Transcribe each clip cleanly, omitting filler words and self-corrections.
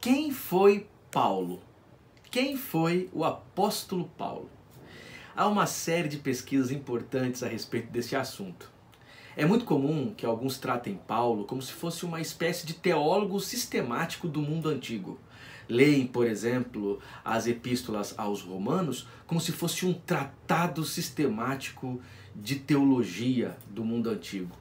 Quem foi Paulo? Quem foi o apóstolo Paulo? Há uma série de pesquisas importantes a respeito deste assunto. É muito comum que alguns tratem Paulo como se fosse uma espécie de teólogo sistemático do mundo antigo. Leem, por exemplo, as epístolas aos Romanos como se fosse um tratado sistemático de teologia do mundo antigo.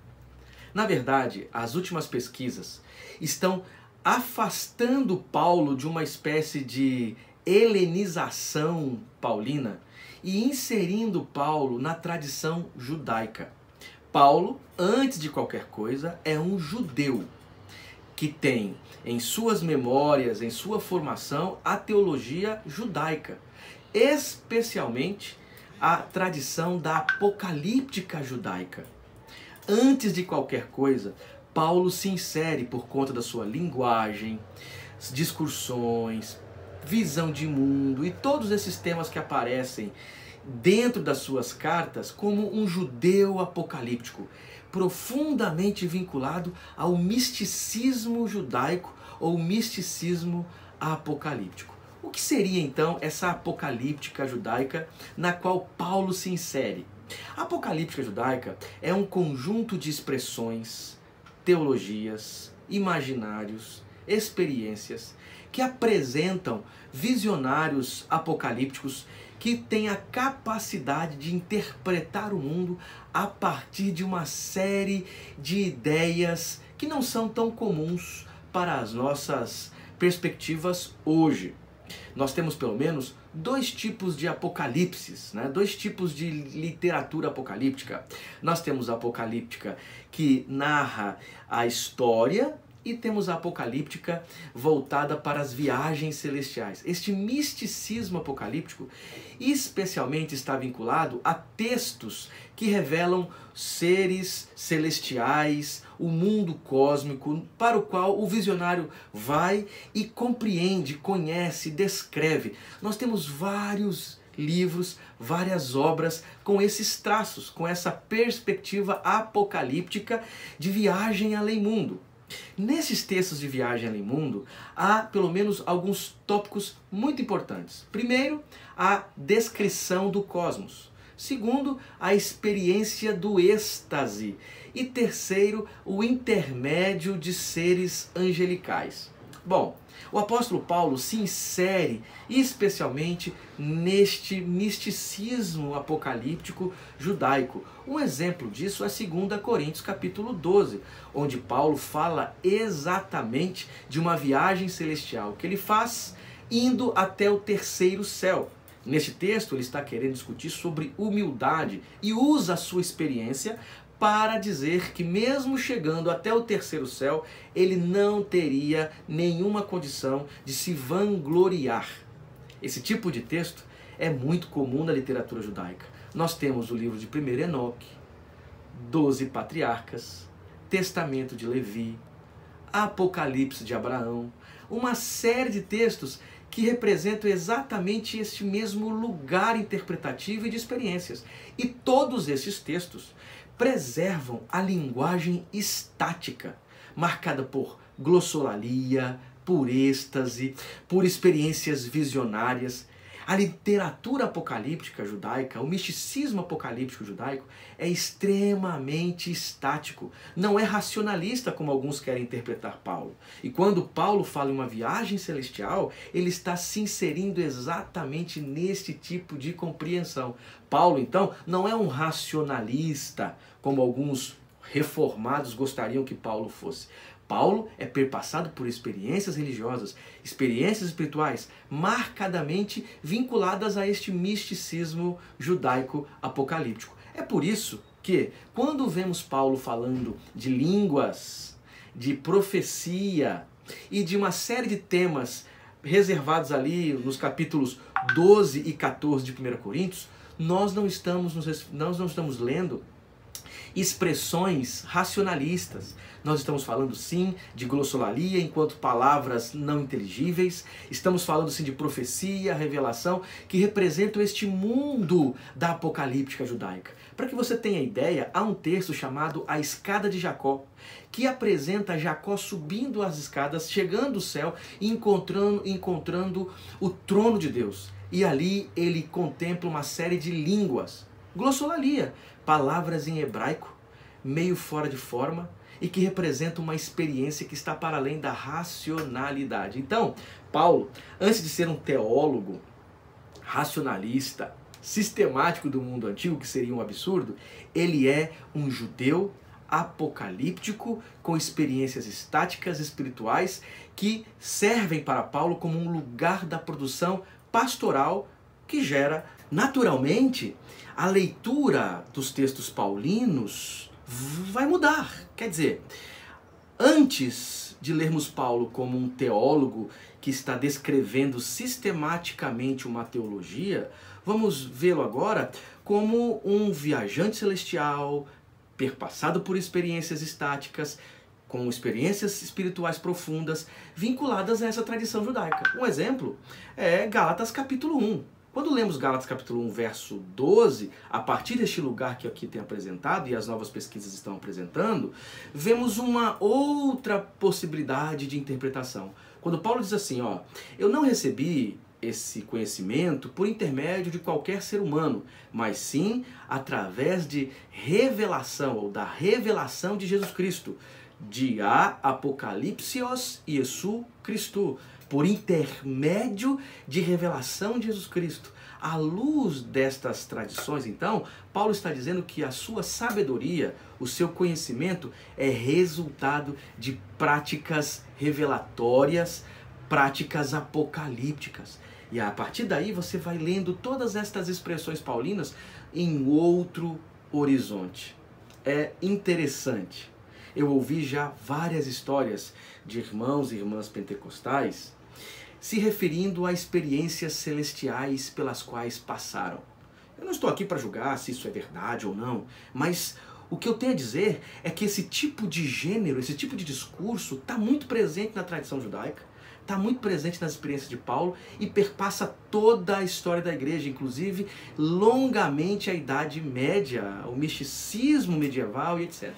Na verdade, as últimas pesquisas estão afastando Paulo de uma espécie de helenização paulina e inserindo Paulo na tradição judaica. Paulo, antes de qualquer coisa, é um judeu que tem em suas memórias, em sua formação, a teologia judaica, especialmente a tradição da apocalíptica judaica. Antes de qualquer coisa, Paulo se insere por conta da sua linguagem, discussões, visão de mundo e todos esses temas que aparecem dentro das suas cartas como um judeu apocalíptico, profundamente vinculado ao misticismo judaico ou misticismo apocalíptico. O que seria então essa apocalíptica judaica na qual Paulo se insere? A apocalíptica judaica é um conjunto de expressões, teologias, imaginários, experiências que apresentam visionários apocalípticos que têm a capacidade de interpretar o mundo a partir de uma série de ideias que não são tão comuns para as nossas perspectivas hoje. Nós temos pelo menos dois tipos de apocalipses, dois tipos de literatura apocalíptica. Nós temos a apocalíptica que narra a história e temos a apocalíptica voltada para as viagens celestiais. Este misticismo apocalíptico especialmente está vinculado a textos que revelam seres celestiais, o mundo cósmico, para o qual o visionário vai e compreende, conhece, descreve. Nós temos vários livros, várias obras com esses traços, com essa perspectiva apocalíptica de viagem além mundo. Nesses textos de viagem além mundo, há pelo menos alguns tópicos muito importantes. Primeiro, a descrição do cosmos. Segundo, a experiência do êxtase. E terceiro, o intermédio de seres angelicais. Bom, o apóstolo Paulo se insere especialmente neste misticismo apocalíptico judaico. Um exemplo disso é 2 Coríntios capítulo 12, onde Paulo fala exatamente de uma viagem celestial que ele faz indo até o terceiro céu. Neste texto ele está querendo discutir sobre humildade e usa a sua experiência para dizer que mesmo chegando até o terceiro céu, ele não teria nenhuma condição de se vangloriar. Esse tipo de texto é muito comum na literatura judaica. Nós temos o livro de 1 Enoque, 12 Patriarcas, Testamento de Levi, Apocalipse de Abraão, uma série de textos que representam exatamente este mesmo lugar interpretativo e de experiências. E todos esses textos preservam a linguagem estática, marcada por glossolalia, por êxtase, por experiências visionárias. A literatura apocalíptica judaica, o misticismo apocalíptico judaico é extremamente estático, não é racionalista como alguns querem interpretar Paulo. E quando Paulo fala em uma viagem celestial, ele está se inserindo exatamente neste tipo de compreensão. Paulo, então, não é um racionalista, como alguns reformados gostariam que Paulo fosse. Paulo é perpassado por experiências religiosas, experiências espirituais, marcadamente vinculadas a este misticismo judaico apocalíptico. É por isso que, quando vemos Paulo falando de línguas, de profecia e de uma série de temas reservados ali nos capítulos 12 e 14 de 1 Coríntios, nós não estamos lendo expressões racionalistas. Nós estamos falando sim de glossolalia enquanto palavras não inteligíveis, estamos falando sim de profecia, revelação, que representam este mundo da apocalíptica judaica. Para que você tenha ideia, há um texto chamado A Escada de Jacó, que apresenta Jacó subindo as escadas, chegando ao céu e encontrando o trono de Deus. E ali ele contempla uma série de línguas, glossolalia, palavras em hebraico, meio fora de forma, e que representam uma experiência que está para além da racionalidade. Então, Paulo, antes de ser um teólogo racionalista, sistemático do mundo antigo, que seria um absurdo, ele é um judeu apocalíptico com experiências estáticas espirituais que servem para Paulo como um lugar da produção pastoral que gera naturalmente a leitura dos textos paulinos vai mudar. Quer dizer, antes de lermos Paulo como um teólogo que está descrevendo sistematicamente uma teologia, vamos vê-lo agora como um viajante celestial, perpassado por experiências estáticas, com experiências espirituais profundas, vinculadas a essa tradição judaica. Um exemplo é Gálatas capítulo 1. Quando lemos Gálatas capítulo 1, verso 12, a partir deste lugar que aqui tem apresentado e as novas pesquisas estão apresentando, vemos uma outra possibilidade de interpretação. Quando Paulo diz assim, ó, eu não recebi esse conhecimento por intermédio de qualquer ser humano, mas sim através de revelação, ou da revelação de Jesus Cristo, de a Apocalipsios Iesu Christou, por intermédio de revelação de Jesus Cristo. À luz destas tradições, então, Paulo está dizendo que a sua sabedoria, o seu conhecimento é resultado de práticas revelatórias, práticas apocalípticas. E a partir daí você vai lendo todas estas expressões paulinas em outro horizonte. É interessante. Eu ouvi já várias histórias de irmãos e irmãs pentecostais se referindo a experiências celestiais pelas quais passaram. Eu não estou aqui para julgar se isso é verdade ou não, mas o que eu tenho a dizer é que esse tipo de gênero, esse tipo de discurso está muito presente na tradição judaica, está muito presente nas experiências de Paulo e perpassa toda a história da igreja, inclusive longamente a Idade Média, o misticismo medieval e etc.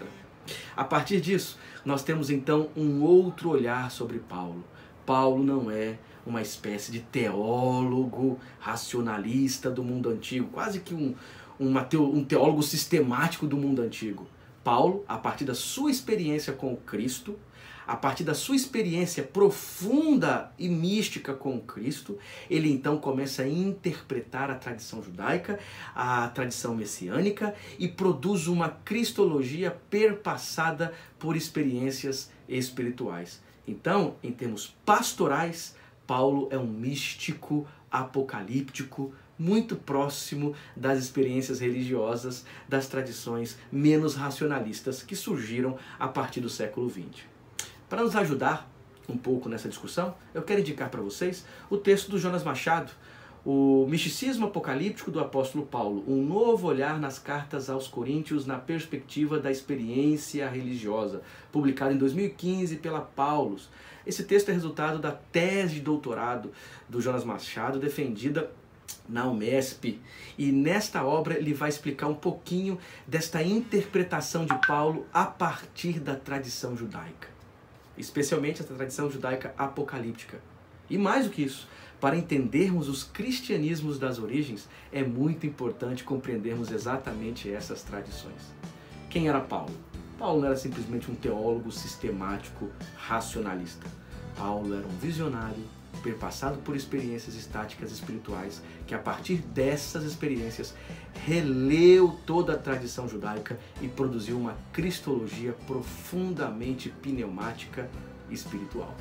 A partir disso, nós temos então um outro olhar sobre Paulo. Paulo não é uma espécie de teólogo racionalista do mundo antigo, quase que um teólogo sistemático do mundo antigo. Paulo, a partir da sua experiência com Cristo, a partir da sua experiência profunda e mística com Cristo, ele então começa a interpretar a tradição judaica, a tradição messiânica e produz uma cristologia perpassada por experiências espirituais. Então, em termos pastorais, Paulo é um místico apocalíptico muito próximo das experiências religiosas, das tradições menos racionalistas que surgiram a partir do século XX. Para nos ajudar um pouco nessa discussão, eu quero indicar para vocês o texto do Jonas Machado, O Misticismo Apocalíptico do Apóstolo Paulo, um novo olhar nas cartas aos Coríntios na perspectiva da experiência religiosa, publicado em 2015 pela Paulus. Esse texto é resultado da tese de doutorado do Jonas Machado, defendida na UMESP, e nesta obra ele vai explicar um pouquinho desta interpretação de Paulo a partir da tradição judaica, especialmente essa tradição judaica apocalíptica. E mais do que isso, para entendermos os cristianismos das origens, é muito importante compreendermos exatamente essas tradições. Quem era Paulo? Paulo não era simplesmente um teólogo sistemático racionalista. Paulo era um visionário, perpassado por experiências estáticas espirituais, que a partir dessas experiências releu toda a tradição judaica e produziu uma cristologia profundamente pneumática e espiritual.